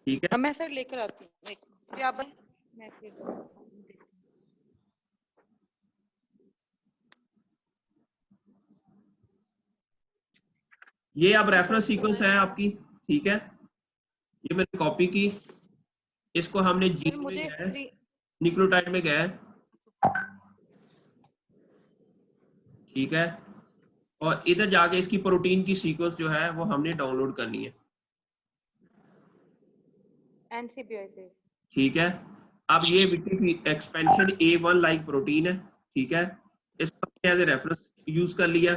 ठीक है, अब मैं सर लेकर आती हूँ, फिर आप मैं फिर देखती हूँ। ये अब रेफरेंस सीक्वेंस है आपकी। ठीक है, ये मैंने कॉपी की, इसको हमने सर जीन में मुझे गए, न्यूक्लियोटाइड में गए। ठीक है, और इधर जाके इसकी प्रोटीन की सीक्वेंस जो है वो हमने डाउनलोड करनी है। एनसीबीआई से। ठीक है, अब ये विट्री एक्सपेंशन A1 लाइक प्रोटीन है। ठीक है, इसको हमने एज ए रेफरेंस यूज कर लिया।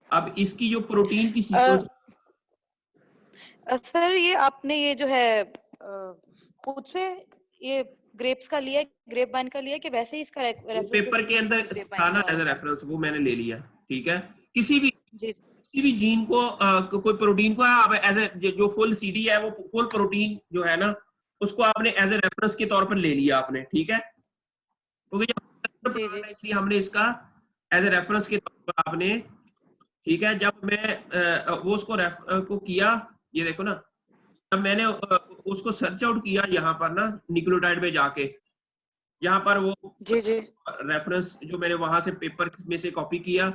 अब इसकी जो प्रोटीन की सीक्वेंस, सर ये आपने ये जो है खुद से ये ग्रेप्स का लिया, ग्रेप वाइन का लिया कि वैसे ही इसका वो रेफरेंस जो पेपर के सीक्वेंस अंदर है ग्रेप वाइन था का ना एज वाला? ए रेफरेंस, वो मैंने ले लिया। ठीक है, जी किसी भी जीन को कोई प्रोटीन को आप एज ए जो फुल सीडी है, वो फुल प्रोटीन जो है ना, उसको आपने एज ए रेफरेंस के तौर पर ले लिया आपने। ठीक है, क्योंकि जब जी प्लांट जी है इसलिए हमने इसका एज ए रेफरेंस के तौर पर आपने। ठीक है, जब मैं वो उसको को किया, ये देखो ना, जब मैंने उसको सर्च आउट किया यहाँ पर ना न्यूक्लियोटाइड में जाके, यहाँ पर वो जी जी रेफरेंस जो मैंने वहां से पेपर में से कॉपी किया,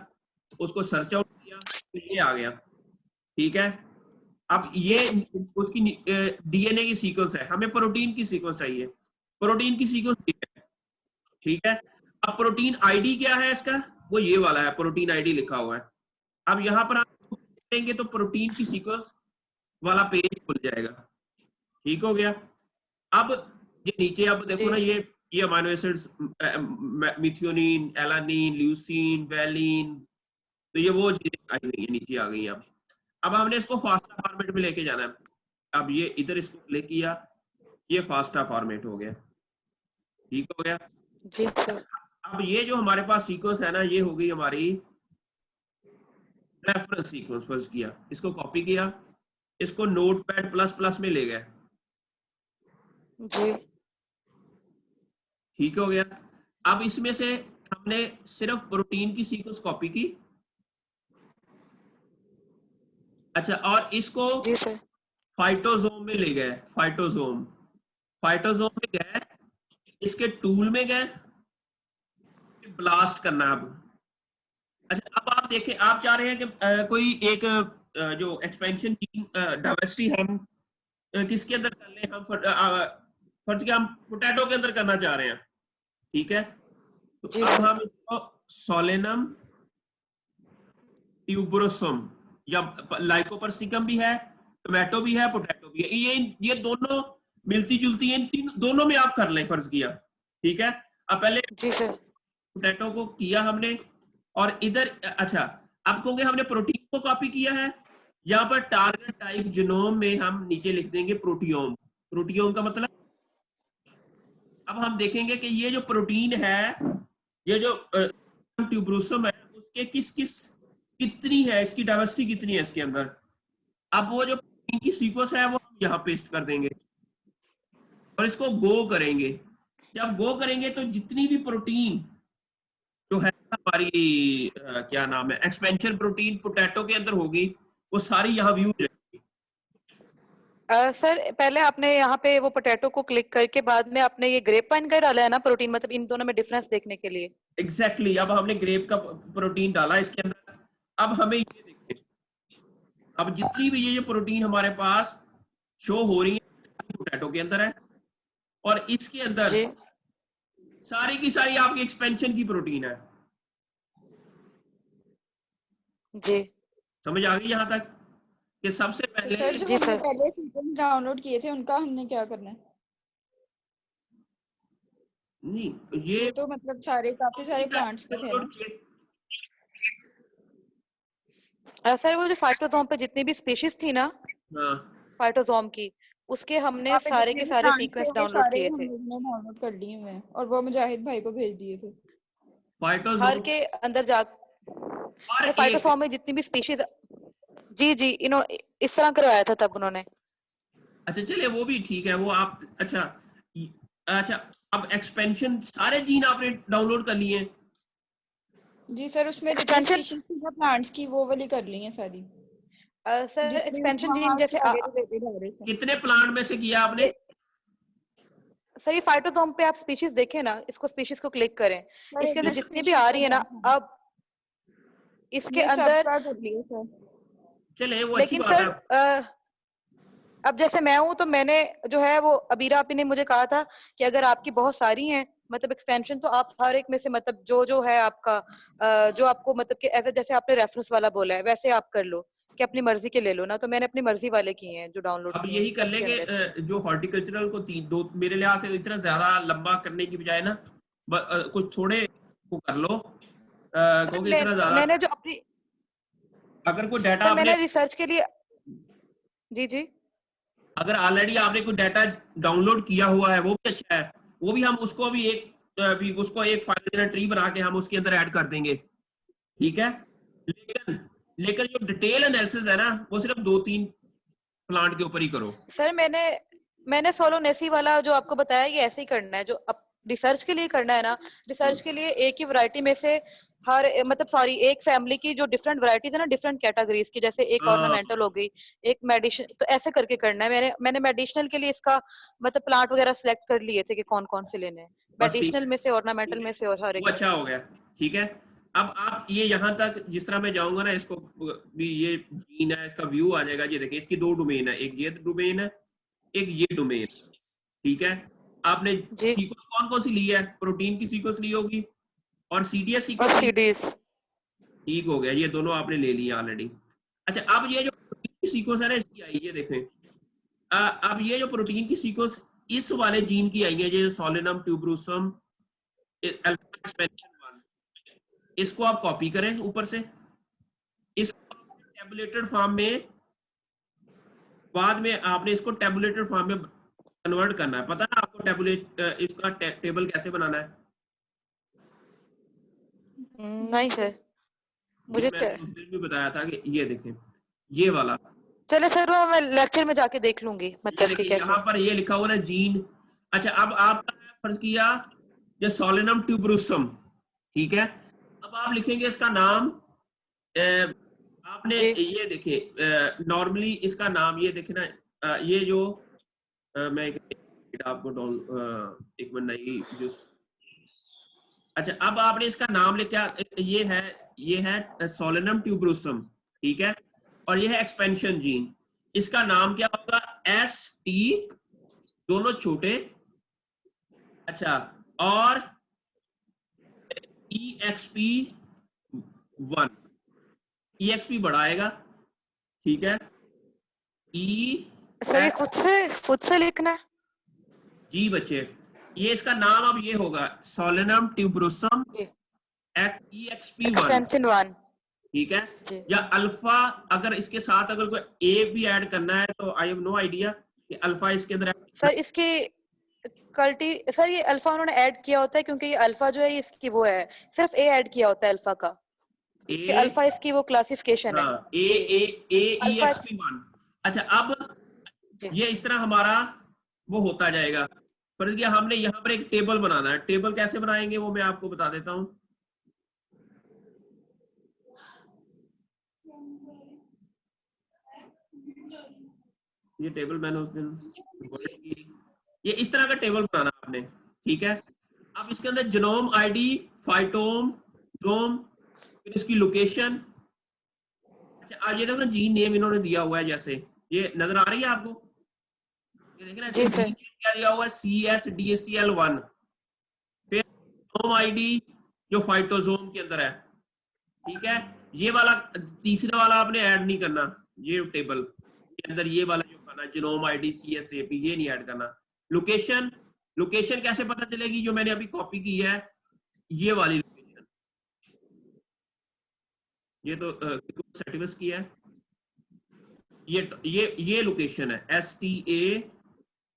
उसको सर्च आउट किया, तो ये आ गया। ठीक है, अब जी ये उसकी डीएनए की सीक्वेंस है, हमें प्रोटीन की सीक्वेंस चाहिए। प्रोटीन की सीक्वेंस है। ठीक है, अब प्रोटीन आईडी क्या है इसका, वो ये वाला है, प्रोटीन आईडी लिखा हुआ है। अब यहाँ पर आप देंगे तो प्रोटीन की सीक्वेंस वाला पेज खुल जाएगा। ठीक हो गया। अब ये नीचे अब देखो जी ना, ये amino acids, methionine, alanine, leucine, valine, तो ये वो चीजें आई हुई है, नीचे आ गई। अब हमने इसको फास्टा फॉर्मेट में लेके जाना है। अब ये इधर इसको क्लिक किया, ये फास्टा फॉर्मेट हो गया। ठीक हो गया। जी सर। अब ये जो हमारे पास सीक्वेंस है ना, ये हो गई हमारी रेफरेंस सीक्वेंस। फर्स्ट किया, इसको कॉपी किया, इसको नोटपैड प्लस प्लस में ले गए। जी ठीक हो गया। अब इसमें से हमने सिर्फ प्रोटीन की सीक्वेंस कॉपी की। अच्छा, और इसको जी सर। फाइटोसोम में ले गए। फाइटोसोम, फाइटोसोम में गए, इसके टूल में गए, ब्लास्ट करना। अब अच्छा, अब आप देखें, आप चाह रहे हैं कि कोई एक जो एक्सपेंशन की डाइवर्सिटी हम किसके अंदर कर लें, हम फर्ज के हम पोटैटो के अंदर करना चाह रहे हैं। ठीक है, तो जी अब सर। हम इसको सोलेनम ट्यूबरोसम या लाइकोपर्सिकम भी है, टोमेटो भी है, पोटैटो भी है, ये दोनों मिलती जुलती हैं। इन तीन दोनों में आप कर लें, फर्ज किया। ठीक है, अब पहले जी सर। पोटैटो को किया हमने, और इधर अच्छा, अब कहोगे हमने प्रोटीन को कॉपी किया है, यहाँ पर टारगेट टाइप जीनोम में हम नीचे लिख देंगे प्रोटियोम। प्रोटियोम का मतलब, अब हम देखेंगे कि ये जो प्रोटीन है, ये जो ट्यूबरोसम है, उसके किस किस कितनी है, इसकी डाइवर्सिटी कितनी है इसके अंदर। अब वो जो प्रोटीन की सीक्वेंस है वो हम यहाँ पेस्ट कर देंगे और इसको गो करेंगे। जब गो करेंगे तो जितनी भी प्रोटीन जो है हमारी क्या नाम है, एक्सपेंशन प्रोटीन पोटैटो के अंदर होगी, वो सारी यहाँ व्यू हो जाएगी। सर पहले आपने यहाँ पे वो पोटैटो को क्लिक करके बाद में आपने ये ग्रेप वाइन का डाला है ना प्रोटीन, मतलब इन दोनों में डिफरेंस देखने के लिए? एग्जैक्टली अब हमने ग्रेप का प्रोटीन डाला इसके अंदर। अब हमें ये देखें, अब जितनी भी ये जो प्रोटीन हमारे पास शो हो रही है पोटैटो के अंदर है, और इसके अंदर जी सारी की सारी आपकी एक्सपेंशन की प्रोटीन है। जी समझ आ गई यहाँ तक कि सबसे तो पहले, सर जो जी हमने सर। पहले सीक्वेंस डाउनलोड किए थे उनका हमने क्या करना है? नहीं ये वो तो मतलब सारे काफी सारे प्लांट्स के थे ना। डाउनलोड किए। सर वो जो फाइटोसोम पे जितनी भी स्पीशीज थी ना, हाँ, हाँ, फाइटोसोम की, उसके हमने वहाँ पे सारे जितने के भी सारे प्लांट्स थे सीक्वेंस वो डाउनलोड सारे ही किए हम थे। लोग ने डाउनलोड कर लिए हुए हैं और वो मुजाहिद भाई को भेज दिए थे। हर फाइटोसोम के अंदर जा हर एक। फाइटोसोम में जितनी भी स्पीशीज, जी जी, इन्होंने इस तरह करवाया था तब उन्होंने। अच्छा चलिए, वो भी ठीक है, वो आप अच्छा, अच्छा, अब एक्सपेंशन सारे जीन आपने डाउनलोड कर लिए हैं। जी सर, उसमें जितनी एक्सपेंशन, स्पीशीज थी ना प्लांट्स की वो वाली कर ली है सारी। सर जितने एक्सपेंशन वहाँ जीन से जैसे आगे रिलेटेड आ रहे थे। कितने प्लांट में से किया आपने? सर ये फाइटोसोम पे आप स्पीशीज देखें ना, इसको स्पीशीज को क्लिक करें, सर इसके अंदर एक जितनी भी species आ का रही है ना, नाम था। अब इसके ये सब अंदर, का कर लिया सर। चले वो अच्छी लेकिन बात सर है। अब जैसे मैं हूं तो मैंने जो है वो अबीरा आपी ने मुझे कहा था कि अगर आपकी बहुत सारी हैं मतलब एक्सपेंशन, तो आप हर एक में से मतलब जो जो है आपका जो आपको मतलब कि ऐसे जैसे आपने रेफरेंस वाला बोला है वैसे आप कर लो कि अपनी मर्जी के ले लो ना, तो मैंने अपनी मर्जी वाले किए हैं जो डाउनलोड अब किए हैं यही कर इसके लेंगे अंदर से। जो हॉर्टिकल्चरल को तीन दो मेरे लिहाज से इतना ज्यादा लंबा करने की बजाय ना कुछ थोड़े को कर लो, सर क्योंकि इतना ज्यादा मैंने जो अपनी, अगर कोई डाटा सर आपने, मैंने रिसर्च के लिए, जी जी, अगर ऑलरेडी आपने कोई डाटा डाउनलोड किया हुआ है वो भी अच्छा है, वो भी हम उसको भी भी उसको एक फाइल ट्री बना के हम उसके अंदर ऐड कर देंगे, ठीक है। लेकिन लेकिन जो डिटेल एनालिसिस है ना वो सिर्फ 2-3 प्लांट के ऊपर ही करो। सर मैंने सोलोनेसी वाला जो आपको बताया ये ऐसे ही करना है, जो अब रिसर्च के लिए करना है ना, रिसर्च के लिए एक ही वैरायटी में से हर मतलब सॉरी एक फैमिली की जो डिफरेंट वैरायटीज है ना, डिफरेंट कैटेगरीज की, जैसे एक ऑर्नामेंटल हो गई, एक मेडिसिन, तो ऐसे करके करना है। मैंने मेडिसिनल के लिए इसका मतलब प्लांट वगैरह सिलेक्ट कर लिए थे कि कौन कौन से लेने हैं, बस ठीक मेडिसिनल है, में से, ऑर्नामेंटल ठीक है, में से, और हर एक वो में अच्छा से। हो गया, ठीक है। अब आप ये यहाँ तक जिस तरह मैं जाऊंगा ना इसको भी, ये जीन है इसका व्यू आ जाएगा। ये देखिए इसकी 2 डोमेन है, एक ये डोमेन है, एक ये डोमेन, ठीक है। आपने जी, सीक्वेंस कौन कौन सी ली है? प्रोटीन की सीक्वेंस ली होगी और सीडीएस और सीक्वेंस ली, सीडीज। ठीक हो गया, ये दोनों आपने ले लिए ऑलरेडी। अच्छा अब ये जो प्रोटीन की सीक्वेंस है ना इसकी आई, ये देखें, अब ये जो प्रोटीन की सीक्वेंस इस वाले जीन की आई है, ये सोलेनम ट्यूबरोसम अल्फा एक्सपेंशन 1, इसको आप कॉपी करें ऊपर से, इसको टेबुलेटेड फॉर्म में, बाद में आपने इसको टेबुलेटेड फॉर्म में कन्वर्ट करना है। पता है आपको टेबुलेट इसका टेबल कैसे बनाना है? नहीं सर, ये मुझे मैंने उस दिन भी बताया था कि ये देखें, ये वाला, चले सर वो मैं लेक्चर में जाके देख लूंगी ये मतलब कि देखिए कैसे। यहाँ पर ये लिखा हुआ ना जीन। अच्छा अब आपका फर्ज किया ये सोलेनम ट्यूबरोसम, ठीक है। अब आप लिखेंगे इसका नाम, आपने जी ये देखिए नॉर्मली इसका नाम ये देखे ना, ये जो मैं आपको एक मिनट नहीं जो, अच्छा अब आपने इसका नाम लिखा, ये है सोलेनम ट्यूबरोसम, ठीक है। और ये है एक्सपेंशन जीन, इसका नाम क्या होगा? एस टी, दोनों छोटे, अच्छा, और ई एक्स पी 1, ई एक्स पी बढ़ाएगा, ठीक है, ई सर ये एक्स, खुद से लिखना है। जी बच्चे, ये इसका नाम अब ये होगा सोलेनम ट्यूबरोसम जी, ई एक्स पी 1, एक्सपेंशन 1। ठीक है। जी या अल्फा, अगर इसके साथ अगर कोई ए भी ऐड करना है तो आई हैव नो आइडिया कि अल्फा इसके अंदर add करना सर इसकी कल्टी, सर ये अल्फा उन्होंने ऐड किया होता है क्योंकि ये अल्फा जो है ये इसकी वो है, सिर्फ ए ऐड किया होता है अल्फा का, है। कि ए, अल्फा इसकी वो क्लासिफिकेशन है। हाँ, ए जी, ए ए ई अल्फा एक्स पी 1। अच्छा अब जी ये इस तरह हमारा वो होता जाएगा, पर ये हमने यहाँ पर एक टेबल बनाना है। टेबल कैसे बनाएंगे वो मैं आपको बता देता हूँ। ये टेबल मैंने उस दिन वर्ड की, ये इस तरह का टेबल बनाना आपने, ठीक है। अब इसके अंदर जीनोम आईडी, फाइटोम जोम, फिर इसकी लोकेशन। अच्छा आज ये देखो ना जीन नेम इन्होंने दिया हुआ है, जैसे ये नजर आ रही है आपको, ये देखें ना, इसने जी जीन सर, नेम क्या दिया हुआ है? CSDCL1। फिर जीनोम आईडी जो फाइटोजोम के अंदर है, ठीक है। ये वाला तीसरे वाला आपने ऐड नहीं करना, ये टेबल के अंदर ये वाला जो करना, जीनोम आईडी CSAP, ये नहीं ऐड करना। लोकेशन, लोकेशन कैसे पता चलेगी? जो मैंने अभी कॉपी की है ये वाली लोकेशन, ये तो सर्टिफिकेट की है, ये लोकेशन है STA,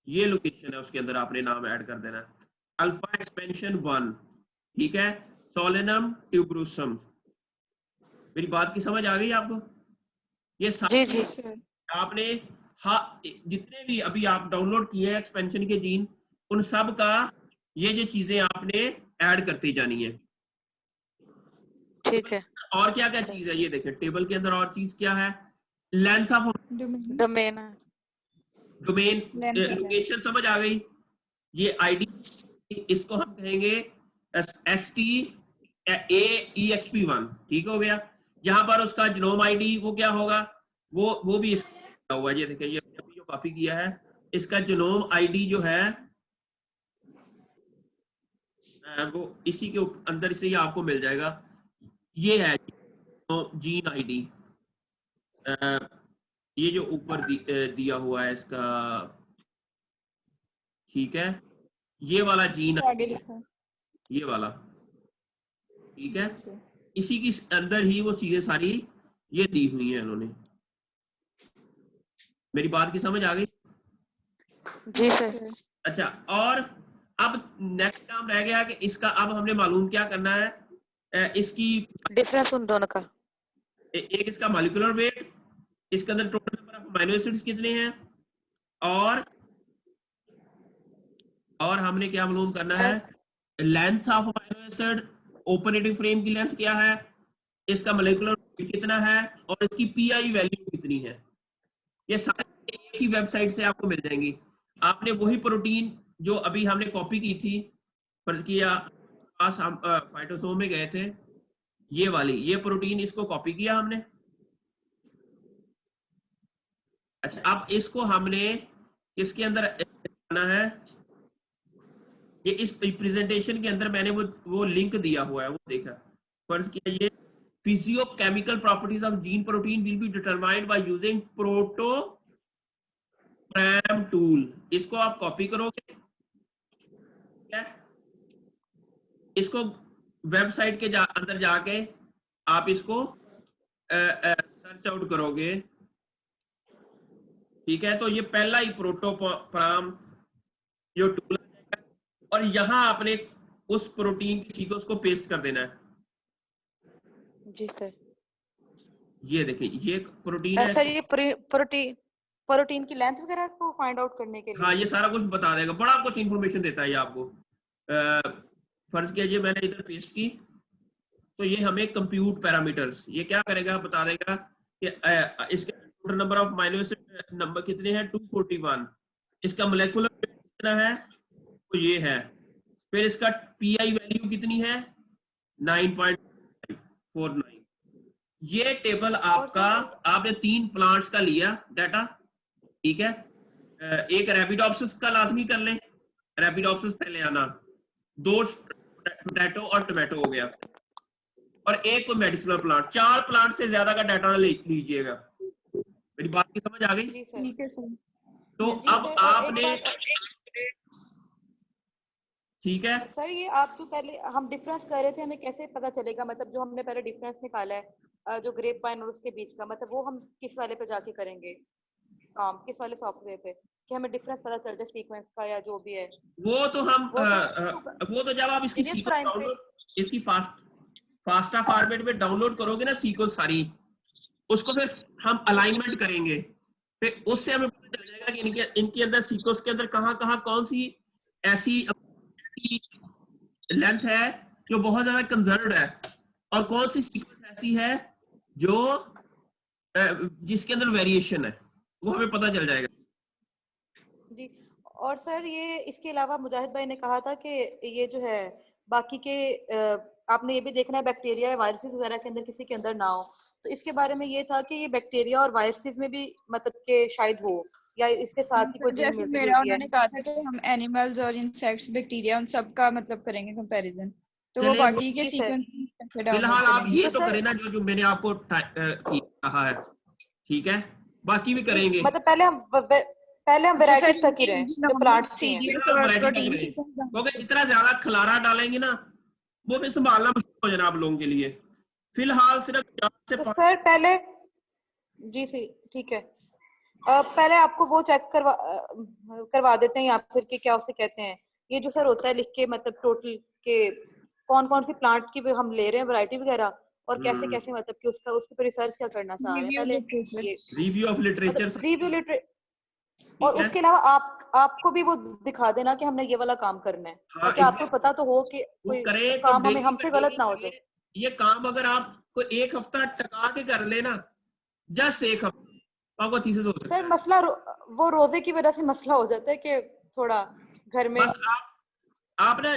ये लोकेशन है, उसके अंदर आपने नाम ऐड कर देना है। अल्फा एक्सपेंशन 1, ठीक है, सोलेनम ट्यूबरोसम। मेरी बात की समझ आ गई आपको? ये जी सारे जी यस सर। आपने, हाँ, जितने भी अभी आप डाउनलोड किए हैं एक्सपेंशन के जीन, उन सब का ये जो चीजें आपने ऐड करती जानी है। ठीक है और क्या क्या सर। चीज है ये देखें टेबल के अंदर, और चीज क्या है? लेंथ ऑफ डोमेन डोमेन है। डोमेन, Length of लोकेशन समझ आ गई। ये आईडी, इसको हम कहेंगे STAEXP1, ठीक हो गया। यहाँ पर उसका जीनोम आईडी वो क्या होगा, वो भी इसका हुआ, ये देखिए, ये अभी जो कॉपी किया है इसका जीनोम आईडी जो है वो इसी के अंदर से ही आपको मिल जाएगा। ये है जीन आईडी, ये जो ऊपर दिया हुआ है इसका, ठीक है, ये वाला जीन, आगे लिखा है। ये वाला, ठीक है। अच्छा। इसी के अंदर ही वो चीजें सारी ये दी हुई हैं इन्होंने। मेरी बात की समझ आ गई? जी सर। अच्छा, और अब नेक्स्ट काम रह गया कि इसका अब हमने मालूम क्या करना है, इसकी डिफरेंस उन दोनों का। एक इसका मॉलिक्यूलर वेट, इसके अंदर total number of amino acids कितने हैं, और हमने क्या मालूम करना है, length of amino acid, operative frame की लेंथ क्या है, इसका मॉलिक्यूलर वेट कितना है, और इसकी पीआई वैल्यू कितनी है। ये सारे एक ही वेबसाइट से आपको मिल जाएंगी। आपने वही प्रोटीन जो अभी हमने कॉपी की थी, पर किया पास हम फाइटोसोम में गए थे, ये वाली, ये प्रोटीन, इसको कॉपी किया हमने। अच्छा, अब इसको हमने किसके अंदर आना है, ये इस प्रेजेंटेशन के अंदर मैंने वो लिंक दिया हुआ है, वो देखा, फर्ज किया, ये physicochemical properties of gene protein will be determined by using ProtParam tool. इसको आप कॉपी करोगे, इसको वेबसाइट के अंदर जाके आप इसको सर्च आउट करोगे, ठीक है। तो ये पहला ही प्रोटोप्रैम जो टूल है, और यहां आपने उस प्रोटीन की सीक्वेंस को पेस्ट कर देना है। जी सर। ये देखिए, ये प्रोटीन है। सर ये प्रोटीन की लेंथ वगैरह को फाइंड आउट करने के लिए। हाँ, ये सारा कुछ बता देगा, बड़ा कुछ इंफॉर्मेशन देता है ये आपको। फर्ज कीजिए मैंने इधर पेस्ट की, तो ये हमें कंप्यूट पैरामीटर्स, ये क्या करेगा, बता देगा कि इसके total number of amino acid number कितने हैं, 241, इसका मोलेकुलर वेट कितना है, तो ये है, फिर इसका पीआई वैल्यू कितनी है, 9.49। ये टेबल आपका, आपने 3 प्लांट्स का लिया डाटा, ठीक है। एक रैपिडोप्सिस का लाजमी कर लें, रैपिडोप्सिस पहले आना, 2 पोटैटो और टोमेटो हो गया, और एक कोई मेडिसिनल प्लांट, 4 प्लांट से ज्यादा का डाटा लीजिएगा। मेरी बात की समझ आ गई? जी सर। ठीक है सर। तो अब आपने, ठीक है सर, ये आप जो पहले हम डिफरेंस कर रहे थे, हमें कैसे पता चलेगा, मतलब जो हमने पहले डिफरेंस निकाला है जो ग्रेप वाइन और उसके बीच का, मतलब वो हम किस वाले पे जाके करेंगे काम, किस वाले सॉफ्टवेयर पे, कि हमें डिफरेंस पता चल जाए सीक्वेंस का या जो भी है। वो तो हम वो वो तो जब आप इसकी Genius सीक्वेंस Prime पे। डाउनलोड, इसकी फास्टा फॉर्मेट में डाउनलोड करोगे ना सीक्वेंस सारी, उसको फिर हम अलाइनमेंट करेंगे, फिर उससे हमें पता चल जाएगा कि इनके अंदर सीक्वेंस के अंदर कहाँ कौन सी ऐसी लेंथ है जो बहुत ज्यादा कंजर्व्ड है, और कौन सी सीक्वेंस ऐसी है जो जिसके अंदर वेरिएशन है, वो हमें पता चल जाएगा। जी। और सर ये इसके अलावा मुजाहिद भाई ने कहा था कि ये जो है बाकी के आपने ये भी देखना है बैक्टीरिया या वायरसेस वगैरह के अंदर किसी के अंदर ना हो, तो इसके बारे में ये था कि ये बैक्टीरिया और वायरसेस में भी मतलब के शायद हो, या इसके साथ ही कोई जीन जैसे मिलती मेरा जुलती है। उन्होंने कहा था कि हम एनिमल्स और इंसेक्ट्स, बैक्टीरिया, उन सब का मतलब करेंगे कंपैरिजन, तो वो चलिए, बाकी के जी सर। सीक्वेंस कैसे डाउनलोड फिलहाल आप करेंगे? ये तो तो सर करें ना जो मैंने आपको कहा है, ठीक है, बाकी भी करेंगे। मतलब पहले हम अच्छा सर, वैरायटीज तक ही रहे जो प्लांट्स की हैं। सीरियस फिलहाल और वैरायटी तक प्रोटीन रहे, सीक्वेंस। क्योंकि जितना ज्यादा खलारा डालेंगे ना, वो भी संभालना मुश्किल हो जाना आप लोगों के लिए। फिलहाल सिर्फ 4 से तो 5 सर पहले, जी सी ठीक है, पहले आपको वो चेक करवा देते हैं, या फिर कि क्या उसे कहते हैं, ये जो सर होता है लिख के, मतलब टोटल के कौन कौन सी प्लांट की हम ले रहे हैं वैरायटी वगैरह, और कैसे कैसे मतलब कि उसका उसके पर रिसर्च क्या करना चाह रहे हैं रिव्यू पहले लिटरेचर। ये, रिव्यू ऑफ लिटरेचर, मतलब रिव्यू लिटरेचर। और ठीक है। उसके अलावा आपको भी वो दिखा देना कि हमने ये वाला काम करना है, हाँ, ताकि आपको पता तो हो कि वो कोई करें तो काम हमें डेली हमसे गलत ना हो करें। जाए। ये काम अगर आप कोई 1 हफ्ता टका के कर लेना, जस्ट 1 हफ्ता, तो आपका थीसिस हो सकता सर है। मसला वो रोजे की वजह से मसला हो जाता है कि थोड़ा घर में। बस आप ना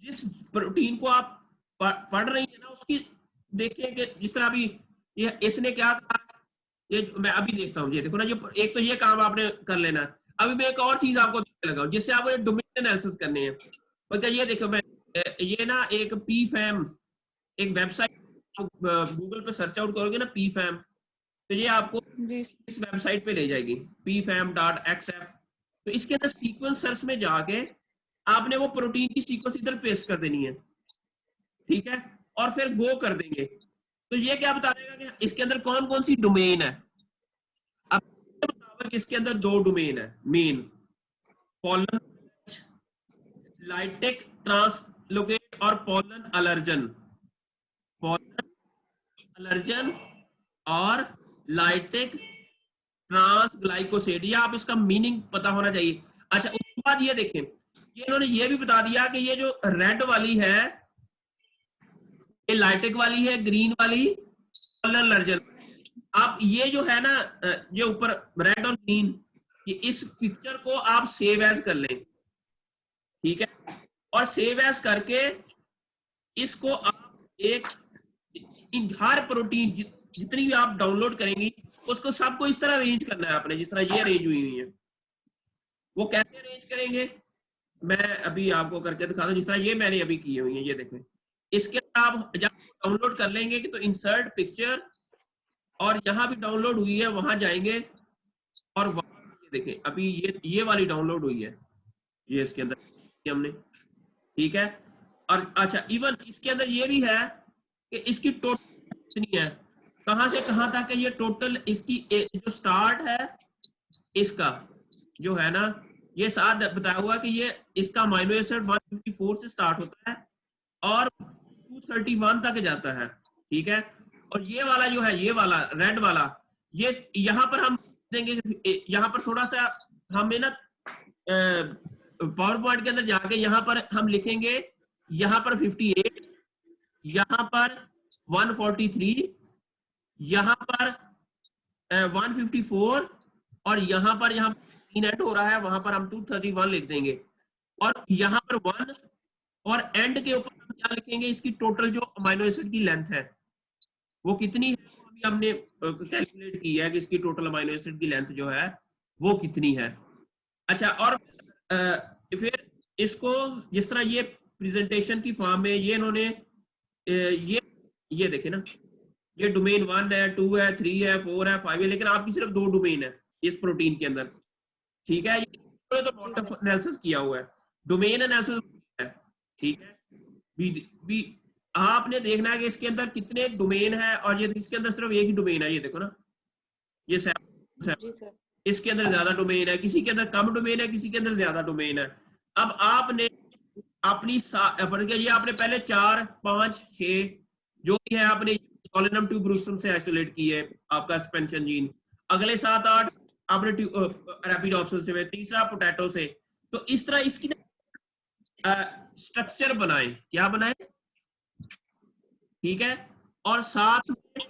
जिस प्रोटीन को आप पढ़ रही है ना उसकी देखिए कि जिस तरह अभी ये इसने क्या कहा, ये मैं अभी देखता हूँ, ये देखो ना, जो एक तो ये काम आपने कर लेना है। अभी मैं एक और चीज आपको देखने लगा हूँ जिससे आपको डोमेन एनालिसिस करने हैं। बल्कि ये देखो, मैं ये ना एक पी फैम, एक वेबसाइट, गूगल पे सर्च आउट करोगे ना पी फैम, तो ये आपको जी इस वेबसाइट पे ले जाएगी, pfam.xf। तो इसके अंदर सीक्वेंस सर्च में जाके आपने वो प्रोटीन की सीक्वेंस इधर पेस्ट कर देनी है, ठीक है, और फिर गो कर देंगे। तो ये क्या बता देगा कि इसके अंदर कौन कौन सी डोमेन है। अब मुताबिक इसके अंदर 2 डोमेन है मेन, पोलन लाइटिक ट्रांसलोकेट और पोलन अलर्जन। पोलन अलर्जन और लाइटिक ट्रांसग्लाइकोसेड, ये आप इसका मीनिंग पता होना चाहिए। अच्छा, उसके बाद ये देखें, ये इन्होंने ये भी बता दिया कि ये जो रेड वाली है ये लाइटिक वाली है, ग्रीन वाली पोलन अलर्जन। आप ये जो है ना, ये ऊपर रेड और ग्रीन, ये इस पिक्चर को आप सेव एज कर लें, ठीक है, और सेव एज करके इसको आप एक इन हर प्रोटीन जितनी भी आप डाउनलोड करेंगी उसको सबको इस तरह अरेंज करना है आपने, जिस तरह ये अरेंज हुई हुई है। वो कैसे अरेंज करेंगे मैं अभी आपको करके दिखा दूं, जिस तरह ये मैंने अभी की हुई है, ये देखें। इसके आप जब डाउनलोड कर लेंगे कि तो इंसर्ट पिक्चर, और यहां भी डाउनलोड हुई है वहां जाएंगे और वहां ये देखें अभी ये वाली डाउनलोड हुई है, ये इसके अंदर हमने, ठीक है। और अच्छा, इवन इसके अंदर ये भी है कि इसकी टोटल कितनी है, कहां से कहां तक है, ये टोटल इसकी जो स्टार्ट है इसका जो है ना, ये साथ बताया हुआ कि ये इसका अमीनो एसिड 154 से स्टार्ट होता है और 231 तक जाता है, ठीक है। और ये वाला जो है, ये वाला रेड वाला, ये यहां पर हम देंगे, यहां पर थोड़ा सा हमें ना पावर पॉइंट के अंदर जाके यहां पर हम लिखेंगे, यहां पर 58, यहां पर 143, यहां पर 154, और यहां पर ऐड हो रहा है वहां पर हम 231 लिख देंगे, और यहां पर 1, और एंड के ऊपर हम क्या लिखेंगे, इसकी टोटल जो अमीनो एसिड की लेंथ है वो कितनी है, वो अभी हमने कैलकुलेट की है कि इसकी टोटल अमीनो एसिड की लेंथ जो है वो कितनी है। अच्छा, और फिर इसको जिस तरह ये प्रेजेंटेशन की फॉर्म में ये इन्होंने ये देखे ना, ये डोमेन 1 है, 2 है, 3 है, 4 है, 5 है, लेकिन आपकी सिर्फ 2 डोमेन है इस प्रोटीन के अंदर, ठीक है। ये तो मॉड ऑफ एनालिसिस किया हुआ है, डोमेन एनालिसिस है, ठीक है। भी आपने देखना है कि इसके अंदर कितने डोमेन है, और ये इसके अंदर सिर्फ एक ही डोमेन है, ये देखो ना, ये जी सर। इसके अंदर ज्यादा डोमेन है, किसी के अंदर कम डोमेन है, किसी के अंदर ज्यादा डोमेन है। अब आपने अपनी ये आपने पहले 4, 5, 6 जो भी है आपने सोलेनम ट्यूबरोसम से आइसोलेट की है आपका एक्सपेंशन जीन, अगले 7, 8 आपने रैपिडोप्सिस से, तीसरा पोटैटो से। तो इस तरह इसकी स्ट्रक्चर बनाए, क्या बनाए, ठीक है। और साथ में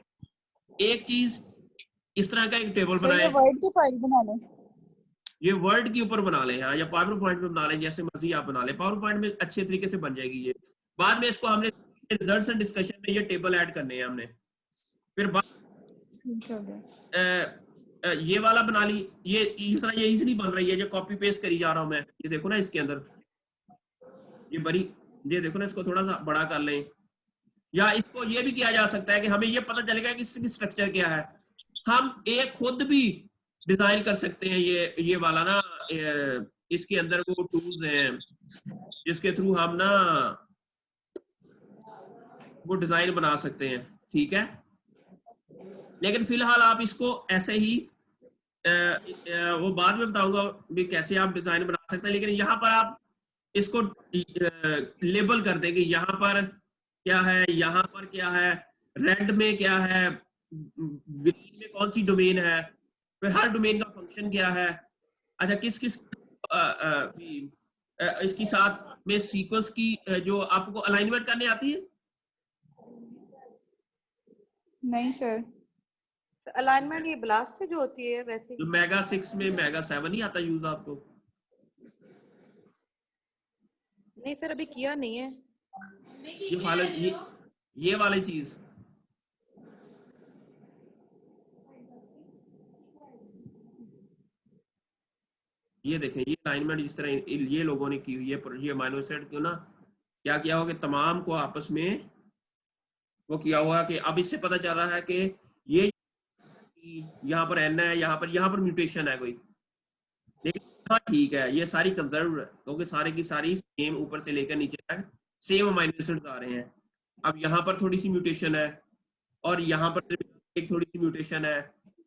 एक चीज इस तरह का एक टेबल सर, ये बनाए, वर्ड की फाइल बना लें। ये वर्ड के ऊपर बना लें, हाँ, या पावर पॉइंट में बना लें, जैसे मर्जी आप बना लें, पावर पॉइंट में अच्छे तरीके से बन जाएगी ये। बाद में इसको हमने रिजल्ट्स एंड डिस्कशन में ये टेबल ऐड करने हैं हमने, फिर ठीक हो गया। ये वाला बना ली, ये इस तरह ये इजीली बन रही है, जो कॉपी पेस्ट करी जा रहा हूं मैं, ये देखो ना इसके अंदर ये बड़ी, ये देखो ना, इसको थोड़ा सा बड़ा कर लें, या इसको ये भी किया जा सकता है कि हमें ये पता चलेगा कि इसकी स्ट्रक्चर क्या है, हम एक खुद भी डिजाइन कर सकते हैं, ये वाला ना, इसके अंदर वो टूल्स हैं जिसके थ्रू हम ना वो डिजाइन बना सकते हैं, ठीक है। लेकिन फिलहाल आप इसको ऐसे ही वो बाद में बताऊंगा भी कैसे आप डिजाइन बना सकते हैं, लेकिन यहाँ पर आप इसको लेबल कर देंगे, यहाँ पर क्या है, यहाँ पर क्या है, रेड में क्या है, ग्रीन में कौन सी डोमेन है, फिर हर डोमेन का फंक्शन क्या है। अच्छा, किस किस इसकी साथ में सीक्वेंस की जो आपको अलाइनमेंट करने आती है। नहीं सर। अलाइनमेंट ये ब्लास्ट से जो होती है वैसे? जो मेगा 6 में मेगा 7 ही आता यूज आपको? नहीं सर, अभी किया नहीं है। ये वाला ये वाली चीज ये देखें, ये अलाइनमेंट जिस तरह ये लोगों ने की हुई है, ये अमीनो एसिड क्यों ना क्या किया होगा कि तमाम को आपस में वो किया हुआ कि अब इससे पता चल रहा है कि ये यहाँ पर एन है, यहाँ पर म्यूटेशन है कोई, लेकिन हाँ ठीक है, ये सारी कंजर्व है क्योंकि सारे की सारी सेम ऊपर से लेकर नीचे तक सेम अमीनो एसिड्स आ रहे हैं। अब यहाँ पर थोड़ी सी म्यूटेशन है और यहाँ पर एक थोड़ी सी म्यूटेशन है।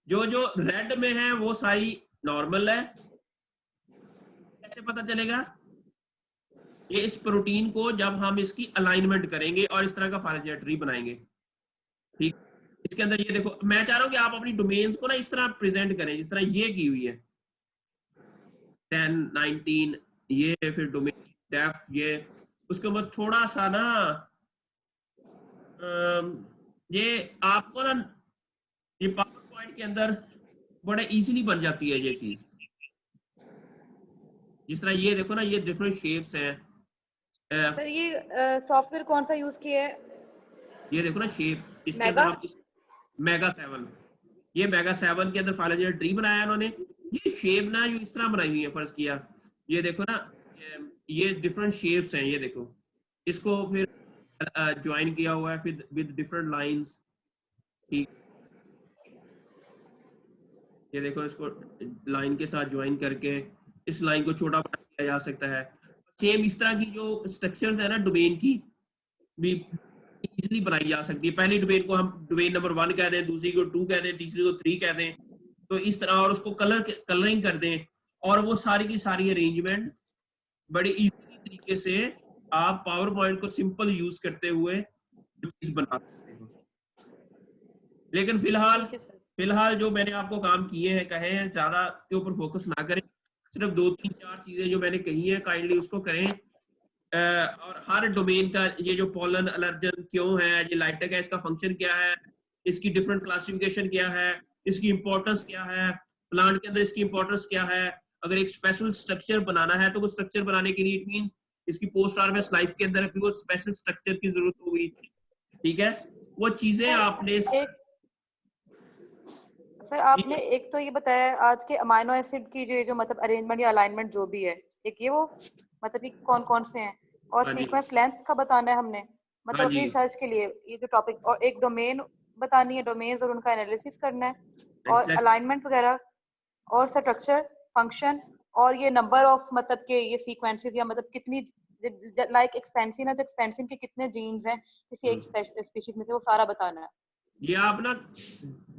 जो जो रेड में है वो सारी नॉर्मल है। कैसे पता चलेगा? ये इस प्रोटीन को जब हम इसकी अलाइनमेंट करेंगे और इस तरह का फाइलोजेनेट्री बनाएंगे, ठीक, इसके अंदर ये देखो, मैं चाह रहा हूं कि आप अपनी डोमेन्स को ना इस तरह प्रेजेंट करें जिस तरह ये की हुई है 10 19, ये फिर डोमेन डेफ, ये उसके बाद थोड़ा सा ना ये आपको ना ये पावर पॉइंट के अंदर बड़े इजीली बन जाती है ये चीज। जिस तरह ये देखो ना, ये डिफरेंट शेप्स हैं। सर ये सॉफ्टवेयर कौन सा यूज किया है? ये देखो ना शेप, इसके मेगा? अंदर हम मेगा 7, ये मेगा 7 के अंदर फाइलोजेनेटिक ट्री बनाया इन्होंने। ये शेप ना जो इस तरह बनाई हुई है, फर्ज किया ये देखो ना, ये डिफरेंट शेप्स हैं, ये देखो, इसको फिर ज्वाइन किया हुआ है फिर विद डिफरेंट लाइंस, ठीक, ये देखो, इसको लाइन के साथ ज्वाइन करके इस लाइन को छोटा बना दिया जा सकता है। सेम इस तरह की जो स्ट्रक्चर्स है ना डोमेन की भी इजीली बनाई जा सकती है। पहली डोमेन को हम डोमेन नंबर 1 कह दें, दूसरी को 2 कह दें, तीसरी को 3 कह दें, तो इस तरह, और उसको कलरिंग कर दें और वो सारी की सारी अरेंजमेंट बड़ी इजीली तरीके से आप पावर पॉइंट को सिंपल यूज करते हुए चीज बना सकते हो। लेकिन फिलहाल जो मैंने आपको काम किए हैं, कहे हैं, ज्यादा के ऊपर फोकस ना करें, सिर्फ 2-3-4 चीजें जो मैंने कही हैं काइंडली उसको करें। और हर डोमेन का ये जो पोलन एलर्जन क्यों है, ये लाइटेक है, इसका फंक्शन क्या है, इसकी डिफरेंट क्लासिफिकेशन क्या है, इसकी इंपॉर्टेंस क्या है, प्लांट के अंदर इसकी इंपॉर्टेंस क्या है, अगर एक स्पेशल स्ट्रक्चर बनाना है तो वो स्ट्रक्चर बनाने के लिए इट मींस इसकी पोस्ट हार्वेस्ट लाइफ के अंदर भी वो स्पेशल स्ट्रक्चर की जरूरत होगी, ठीक है, वो चीजें आपने सर आपने एक तो ये बताया आज के अमाइनो एसिड की जो मतलब अरेंजमेंट या अलाइनमेंट जो भी है, एक ये वो मतलब कि कौन कौन से हैं, और सीक्वेंस लेंथ का बताना है हमने मतलब अपनी रिसर्च के लिए ये जो टॉपिक, और एक डोमेन बतानी है, डोमेन्स और उनका एनालिसिस करना है, और अलाइनमेंट वगैरह, और स्ट्रक्चर, फंक्शन, और ये नंबर ऑफ मतलब के ये सीक्वेंसेस या मतलब कितनी लाइक एक्सपेंसिन है तो एक्सपेंसिन के कितने जीन्स हैं किसी एक स्पीशीज में से, वो सारा बताना है। ये आप ना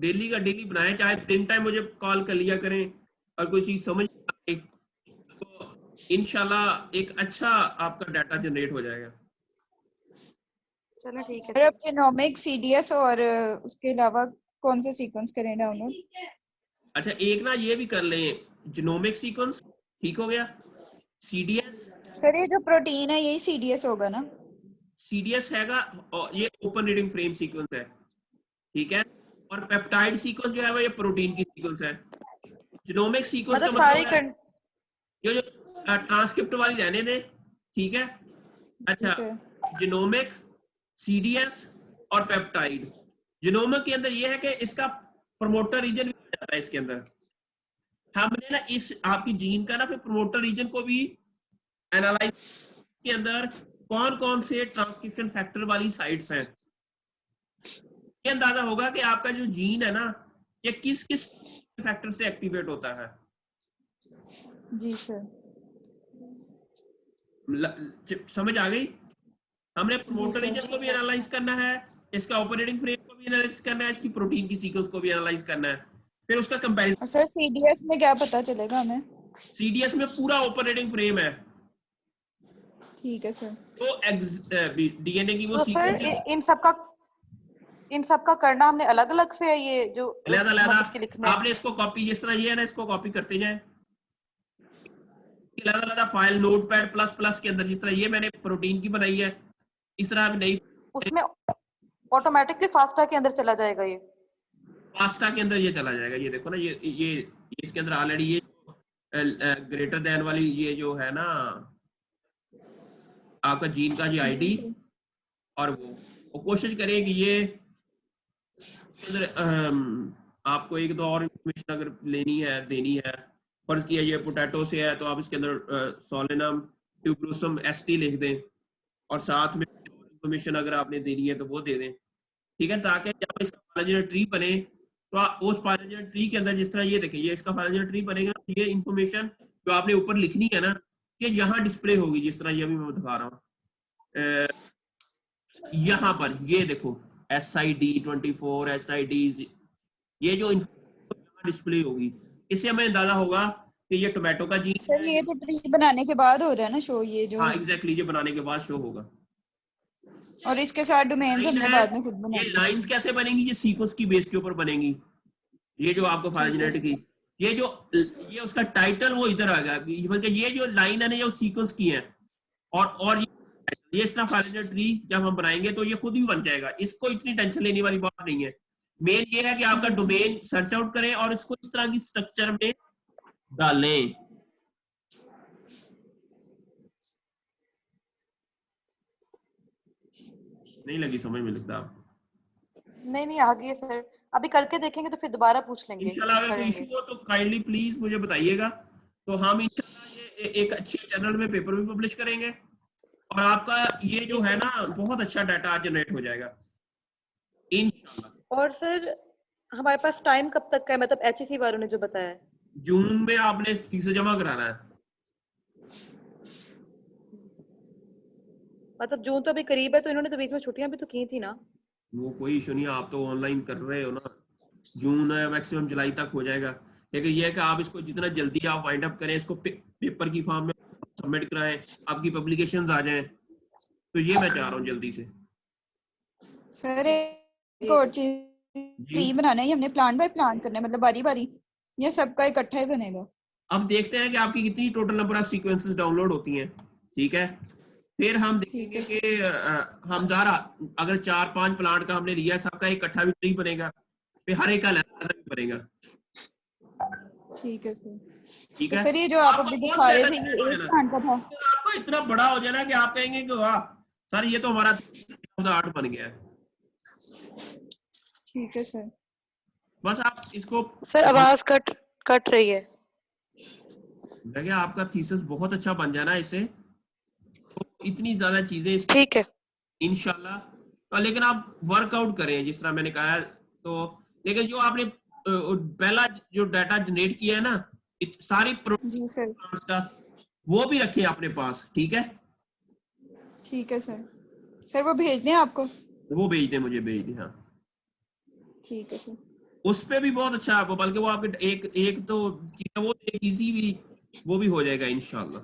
डेली का डेली बनाएं, चाहे 3 टाइम मुझे कॉल कर लिया करें, और कोई चीज समझ आए तो इंशाल्लाह एक अच्छा आपका डाटा जनरेट हो जाएगा। चलो ठीक है सर। अब जीनोमिक, सीडीएस और उसके अलावा कौन सा सीक्वेंस करें डाउनलोड? अच्छा, एक ना ये भी कर लें, जीनोमिक सीक्वेंस, ठीक हो गया। सीडीएस, सर ये जो प्रोटीन है यही सीडीएस होगा ना? सीडीएस हैगा, और ये ओपन रीडिंग फ्रेम सीक्वेंस है, ठीक है, और पेप्टाइड सीक्वेंस जो है वो ये प्रोटीन की सीक्वेंस है। जीनोमिक सीक्वेंस का मतलब है जो ट्रांसक्रिप्ट वाली रहने दे, ठीक है। अच्छा, जीनोमिक, सीडीएस और पेप्टाइड। जीनोमिक के अंदर ये है कि इसका प्रमोटर रीजन भी जाता है इसके अंदर। हमने ना इस आपकी जीन का ना फिर प्रमोटर रीजन को भी एनालाइज के अंदर कौन कौन से ट्रांसक्रिप्शन फैक्टर वाली साइट्स हैं, ये अंदाजा होगा कि आपका जो जीन है ना ये किस किस फैक्टर से एक्टिवेट होता है। जी सर, समझ आ गई? हमने प्रमोटर रीजन को भी एनालाइज करना है, इसका ऑपरेटिंग फ्रेम को भी एनालाइज करना है, इसकी प्रोटीन की सीक्वेंस को भी एनालाइज करना है, फिर उसका कंपैरिजन। सर सीडीएस में क्या पता चलेगा हमें? सीडीएस में पूरा ऑपरेटिंग फ्रेम है, ठीक है सर। तो डीएनए की वो तो सीक्वेंस इन सब का करना हमने अलग अलग से है, ये जो अलग-अलग आपने इसको कॉपी, जिस तरह ये है ना, इसको कॉपी करते जाए अलग-अलग फाइल नोटपैड प्लस प्लस के अंदर, जिस तरह ये मैंने प्रोटीन की बनाई है, इस तरह भी नहीं, उसमें ऑटोमेटिकली फास्टा के अंदर चला जाएगा ये। पास्ता के अंदर ये चला जाएगा, ये देखो ना, ये इसके अंदर ऑलरेडी ये ग्रेटर देन वाली ये जो है ना आपका जीन का जो आईडी, और वो कोशिश करें कि ये इसके अंदर आपको एक दो और इंफॉर्मेशन अगर लेनी है, देनी है, फर्ज किया ये पोटैटो से है तो आप इसके अंदर सोलेनम ट्यूबरोसम एसटी लिख दें, और साथ में इंफॉर्मेशन अगर आपने देनी है तो वो दे दें, ठीक है, ताकि जब इसका फाइलोजेनेटिक ट्री बने तो आप उस फाइलोजेनेटिक ट्री के अंदर, जिस तरह ये देखें, ये इसका फाइलोजेनेटिक ट्री बनेगा, ये इंफॉर्मेशन जो आपने ऊपर लिखनी है ना, कि यहाँ डिस्प्ले होगी, जिस तरह ये अभी मैं दिखा रहा हूँ यहाँ पर, ये देखो SID24 SID, ये जो डिस्प्ले होगी, इससे हमें अंदाजा होगा कि ये टोमेटो का जीन सर ये तो ट्री बनाने के बाद हो रहा है ना शो, ये जो हाँ एग्जैक्टली, ये बनाने के बाद शो होगा। और इसके साथ डोमेन्स हमने बाद में खुद ये बनाए। लाइंस कैसे बनेंगी, ये सीक्वेंस की बेस के ऊपर बनेंगी, ये जो आपको फाइलोजेनेटिक की ये उसका टाइटल वो इधर आ गया, ये जो लाइन है ना, ये सीक्वेंस की है, और ये इस तरह फाइलोजेनेटिक ट्री जब हम बनाएंगे तो ये खुद ही बन जाएगा, इसको इतनी टेंशन लेने वाली बात नहीं है। मेन ये है कि आपका डोमेन सर्च आउट करें और इसको इस तरह की स्ट्रक्चर में डालें। नहीं लगी समझ में लगता आप? नहीं आ गई है सर, अभी करके देखेंगे तो फिर दोबारा पूछ लेंगे। इंशाल्लाह अगर कोई इशू हो तो काइंडली प्लीज मुझे बताइएगा, तो हम इंशाल्लाह ये एक अच्छे चैनल में पेपर भी पब्लिश करेंगे, और आपका ये जो है ना बहुत अच्छा डाटा जनरेट हो जाएगा इंशाल्लाह। और सर हमारे पास टाइम कब तक का है, मतलब HEC वालों ने जो बताया है? जून में आपने फीस जमा कराना है। मतलब जून तो अभी करीब है, तो इन्होंने तो बीच में छुट्टियां भी तो की थी ना। वो कोई इशू नहीं है, आप तो ऑनलाइन कर रहे हो ना, जून है मैक्सिमम जुलाई तक हो जाएगा, लेकिन ये है कि आप इसको जितना जल्दी आप वाइंड अप करें, इसको पेपर की फॉर्म में सबमिट कराएं, आपकी पब्लिकेशंस आ जाएं, तो ये मैं चाह रहा हूँ जल्दी से। सर एक और चीज, ट्री बनाना है, हमने प्लांट बाय प्लांट करना है, मतलब बारी बारी, ये सबका इकट्ठा ही बनेगा। अब देखते हैं कि आपकी कितनी total number of sequences download होती हैं, ठीक है, फिर हम देखेंगे कि हम ज़रा अगर 4-5 प्लांट का हमने लिया, सबका इकट्ठा भी ट्री बनेगा, फिर हर एक का अलग भी बनेगा। ठीक है सर। ठीक तो है, सर ये जो आप अभी दिखा रहे थे ये एक प्लांट का था, आपको इतना बड़ा हो जाए ना कि आप कहेंगे कि वाह सर ये तो हमारा आर्ट बन गया है। ठीक है सर। बस आप इसको, सर आवाज कट रही है। देखिए आपका थीसिस बहुत अच्छा बन जाना है इससे, तो इतनी ज्यादा चीजें ठीक है इंशाल्लाह, तो लेकिन आप वर्कआउट करें जिस तरह मैंने कहा, तो लेकिन जो आपने पहला जो डाटा जनरेट किया है ना सारी जी सर, का, वो भी रखें अपने पास, ठीक है? ठीक है सर। सर वो भेज दें आपको? वो भेज दें, मुझे भेज दें, हाँ ठीक है सर। उस पे भी बहुत अच्छा है, बल्कि वो आपके एक तो चीज वो एक इजी भी वो भी हो जाएगा इंशाल्लाह।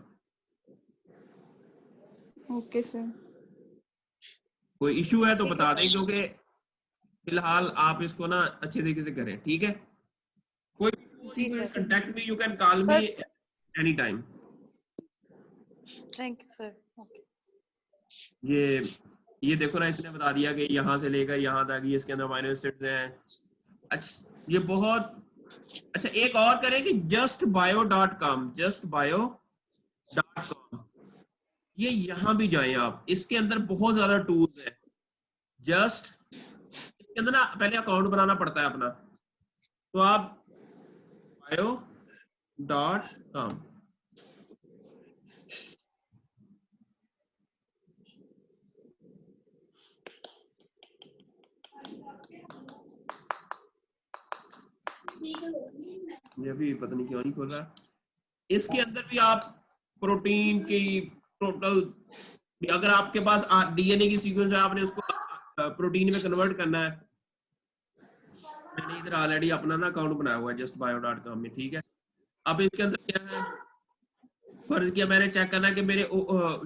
Okay sir. कोई इशू है तो बता दें, क्योंकि फिलहाल आप इसको ना अच्छे तरीके से करें, ठीक है? कोई contact me, you can call me any time. Thank you sir. ये देखो ना, इसने बता दिया कि यहाँ से लेकर यहाँ तक ये इसके अंदर अमीनो एसिड्स हैं। अच्छा ये बहुत अच्छा, एक और करें कि justbio.com, ये यहाँ भी जाएं आप, इसके अंदर बहुत ज्यादा टूल्स है। इसके अंदर ना पहले अकाउंट बनाना पड़ता है अपना, तो आप bio.com ये भी पता नहीं क्यों नहीं खोल रहा। इसके अंदर भी आप प्रोटीन की टोटल, अगर आपके पास DNA की सीक्वेंस है, आपने उसको प्रोटीन में कन्वर्ट करना है। मैंने इधर ऑलरेडी अपना ना अकाउंट बनाया हुआ है justbio.com में, ठीक है? अब इसके अंदर क्या है, फर्ज किया मैंने चेक करना कि मेरे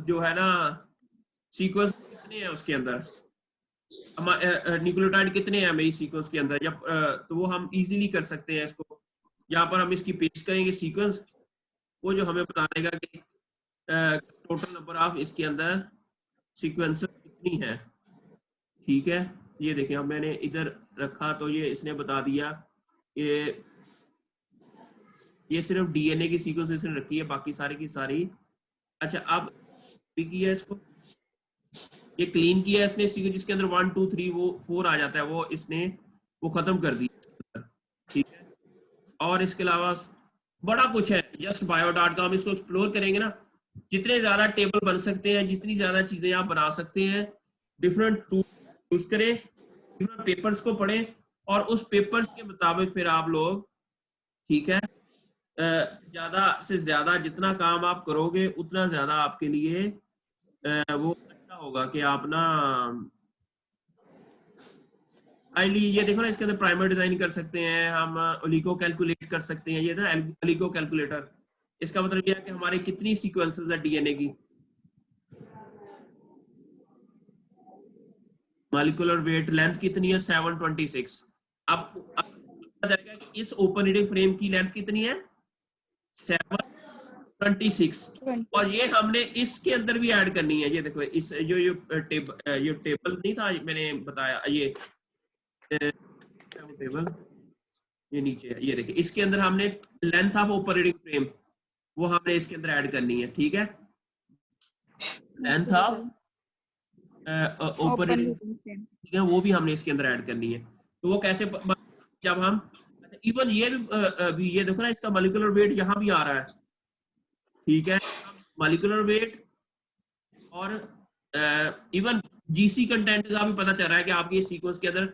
जो है ना सीक्वेंस कितने हैं उसके अंदर, न्यूक्लियोटाइड कितने हैं मेरी सीक्वेंस के अंदर, जब तो वो हम इजीली कर सकते हैं इसको। यहाँ पर हम इसकी पेस्ट करेंगे सीक्वेंस, वो जो हमें बता देगा कि टोटल नंबर ऑफ इसके अंदर सीक्वेंसेस कितनी है, ठीक है? ये देखें, अब मैंने इधर रखा तो ये इसने बता दिया कि ये सिर्फ डीएनए की सीक्वेंस इसने रखी है, बाकी सारी की सारी। अच्छा, अब किया इसको, ये क्लीन किया इसने सीक्वेंस जिसके अंदर 1 2 3 वो 4 आ जाता है, वो इसने वो खत्म कर दिया, ठीक है। और इसके अलावा बड़ा कुछ है, जस्ट bio.com, इसको एक्सप्लोर करेंगे ना, जितने ज्यादा टेबल बन सकते हैं, जितनी ज्यादा चीजें आप बना सकते हैं, डिफरेंट टूल यूज करें, डिफरेंट पेपर्स को पढ़ें, और उस पेपर्स के मुताबिक फिर आप लोग, ठीक है, ज्यादा से ज्यादा जितना काम आप करोगे उतना ज्यादा आपके लिए वो अच्छा होगा कि आप ना काइंडली ये देखो ना, इसके अंदर प्राइमर डिजाइन कर सकते हैं हम, ओलिगो कैलकुलेट कर सकते हैं, ये ना ओलिगो कैलकुलेटर, इसका मतलब ये है कि हमारे कितनी सीक्वेंसेस है डीएनए की, मॉलिक्यूलर वेट लेंथ कितनी है 726। अब पता चलेगा कि इस ओपन रीडिंग फ्रेम की लेंथ कितनी है 726, और ये हमने इसके अंदर भी ऐड करनी है। ये देखो, इस जो टेबल नहीं था मैंने बताया, ये टेबल ये नीचे है, ये देखिए, इसके अंदर हमने length of open reading frame वो हमने इसके अंदर ऐड करनी है, ठीक है, लेंथ ऑफ ओपन रीडिंग, ठीक है, वो भी हमने इसके अंदर ऐड करनी है। तो वो कैसे जब हम इवन ये भी ये देखो ना, इसका मॉलिक्यूलर वेट यहाँ भी आ रहा है, ठीक है, मॉलिक्यूलर वेट और इवन जीसी कंटेंट का भी पता चल रहा है कि आपके सीक्वेंस के अंदर